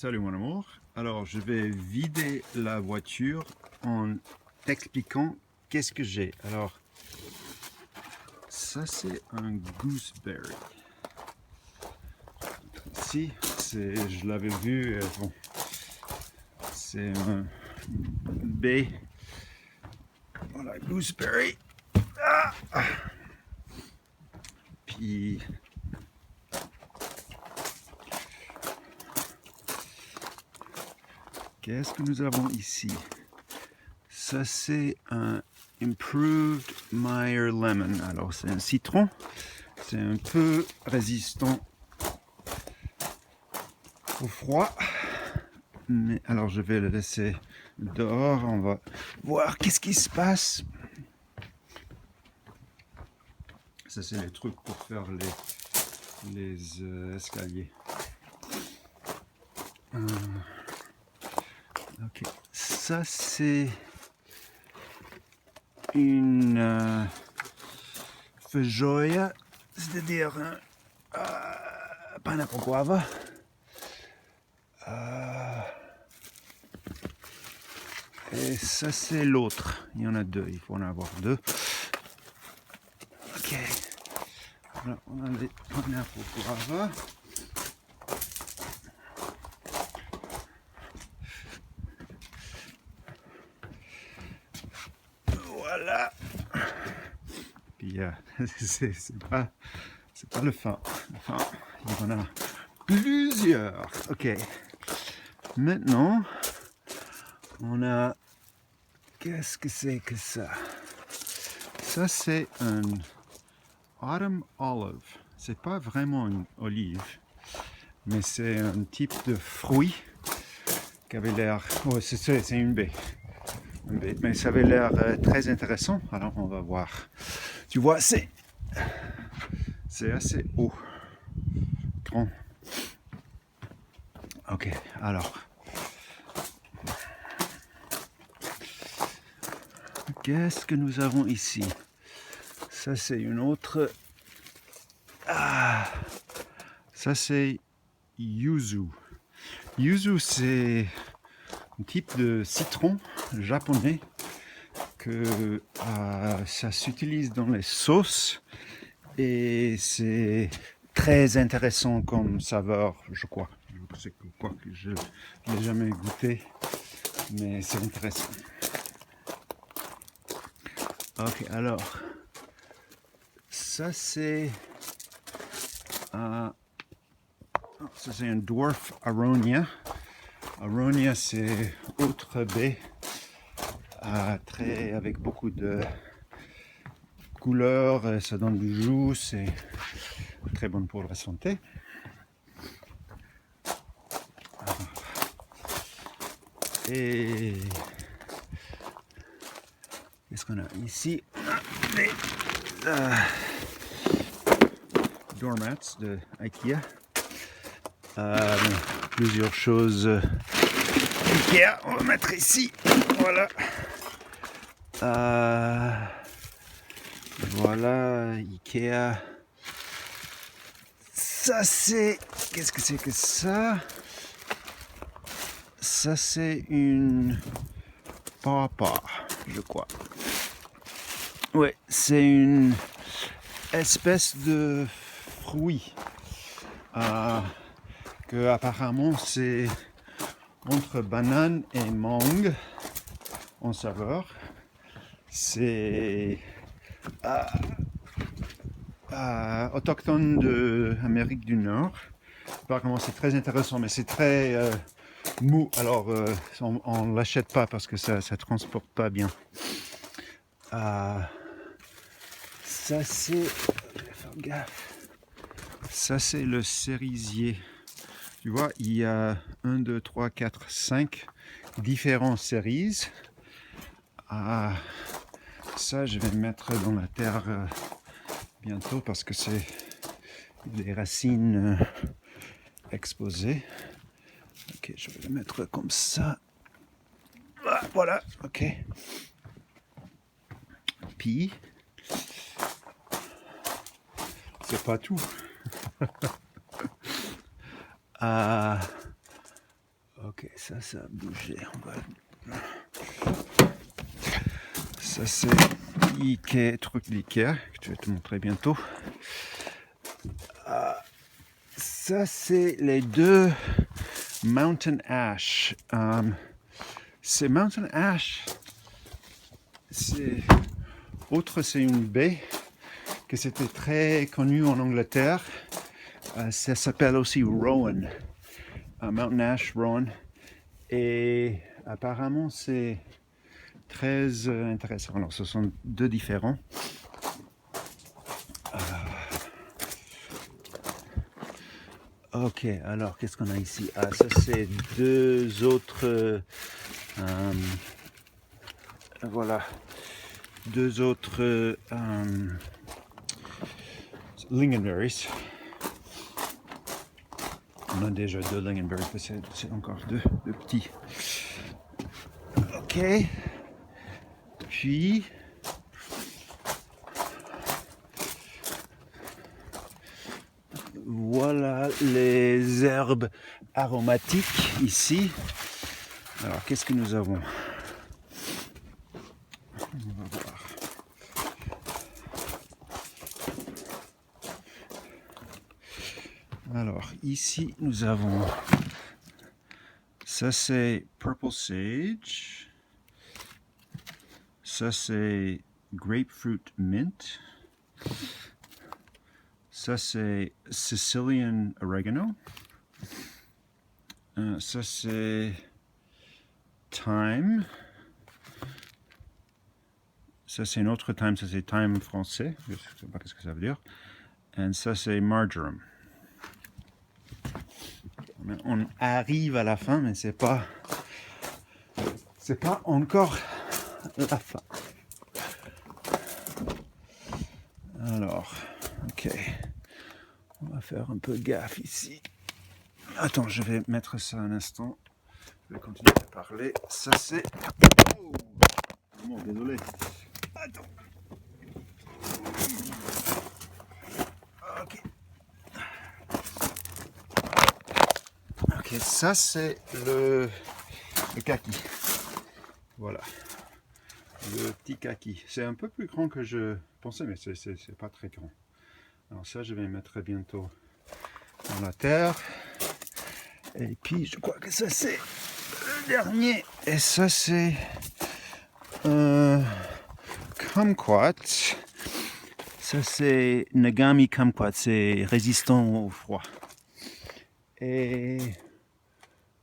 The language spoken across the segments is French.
Salut mon amour. Alors je vais vider la voiture en t'expliquant qu'est-ce que j'ai. Alors ça c'est un gooseberry. Ici je l'avais vu, bon, c'est un B. Voilà, gooseberry. Puis qu'est-ce que nous avons ici? Ça c'est un Improved Meyer Lemon. Alors c'est un citron, c'est un peu résistant au froid, mais alors je vais le laisser dehors, on va voir qu'est-ce qui se passe. Ça c'est les trucs pour faire les escaliers. Ok, ça c'est une feijoa, c'est-à-dire pineapple guava. Et ça c'est l'autre, il y en a deux, il faut en avoir deux. Ok, voilà, on a les pineapple guava. Voilà. Puis c'est pas le fin. Enfin, il y en a plusieurs. Ok. Maintenant, on a. Qu'est-ce que c'est que ça? Ça c'est un autumn olive. C'est pas vraiment une olive, mais c'est un type de fruit qui avait l'air. Oh, c'est une baie. Mais ça avait l'air très intéressant. Alors on va voir. Tu vois, c'est assez haut, grand. Ok, alors. Qu'est-ce que nous avons ici? Ça c'est une autre. Ça c'est yuzu. Yuzu c'est un type de citron japonais que ça s'utilise dans les sauces et c'est très intéressant comme saveur, je crois. Je sais quoi que je n'ai jamais goûté, mais c'est intéressant. Ok, alors ça c'est un dwarf aronia. Aronia c'est autre baie très avec beaucoup de couleurs, ça donne du jus, c'est très bon pour la santé. Et qu'est-ce qu'on a ici? Les doormats de Ikea. Plusieurs choses Ikea, on va mettre ici. Voilà. Voilà, Ikea. Ça c'est. Qu'est-ce que c'est que ça? Ça c'est une papa, je crois. Ouais, c'est une espèce de fruit que apparemment c'est entre banane et mangue en saveur. C'est autochtone de Amérique du Nord. Apparemment c'est très intéressant, mais c'est très mou. Alors on ne l'achète pas parce que ça transporte pas bien. Ça c'est, faire gaffe. Ça c'est le cerisier. Tu vois, il y a 1, 2, 3, 4, 5 différents cerises. Ça, je vais le mettre dans la terre bientôt parce que c'est des racines exposées. Ok, je vais le mettre comme ça. Voilà, ok. Puis, c'est pas tout. ça a bougé. Ça, c'est Ikea, truc d'Ikea, que je vais te montrer bientôt. Ça, c'est les deux Mountain Ash. C'est Mountain Ash. C'est une baie que c'était très connue en Angleterre. Ça s'appelle aussi Rowan. Mountain Ash, Rowan. Et apparemment, c'est très intéressant. Alors, ce sont deux différents. Ok, alors qu'est-ce qu'on a ici? Ah, ça c'est deux autres. Voilà. Deux autres lingonberries. On a déjà deux lingonberries, mais c'est encore deux petits. Ok. Puis. Voilà les herbes aromatiques ici. Alors, qu'est-ce que nous avons? On va voir. Alors, ici, nous avons... Ça, c'est Purple Sage. Ça, c'est Grapefruit Mint. Ça, c'est Sicilian Oregano. Ça, c'est Thyme. Ça, c'est une autre thyme. Ça, c'est thyme français. Je ne sais pas ce que ça veut dire. Et ça, c'est Marjoram. On arrive à la fin, mais c'est pas encore la fin. Alors, ok. On va faire un peu gaffe ici. Attends, je vais mettre ça un instant. Je vais continuer à parler. Ça, c'est... Oh, bon, désolé. Attends. Ok. Ok, ça, c'est le kaki. Voilà. Le petit kaki. C'est un peu plus grand que je pensais, mais c'est pas très grand. Alors ça, je vais mettre bientôt dans la terre. Et puis, je crois que ça, c'est le dernier. Et ça, c'est kumquat. Ça, c'est Nagami kumquat. C'est résistant au froid. Et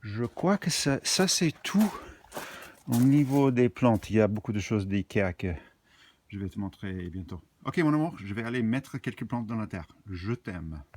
je crois que ça c'est tout au niveau des plantes. Il y a beaucoup de choses d'Ikea que je vais te montrer bientôt. Ok mon amour, je vais aller mettre quelques plantes dans la terre. Je t'aime.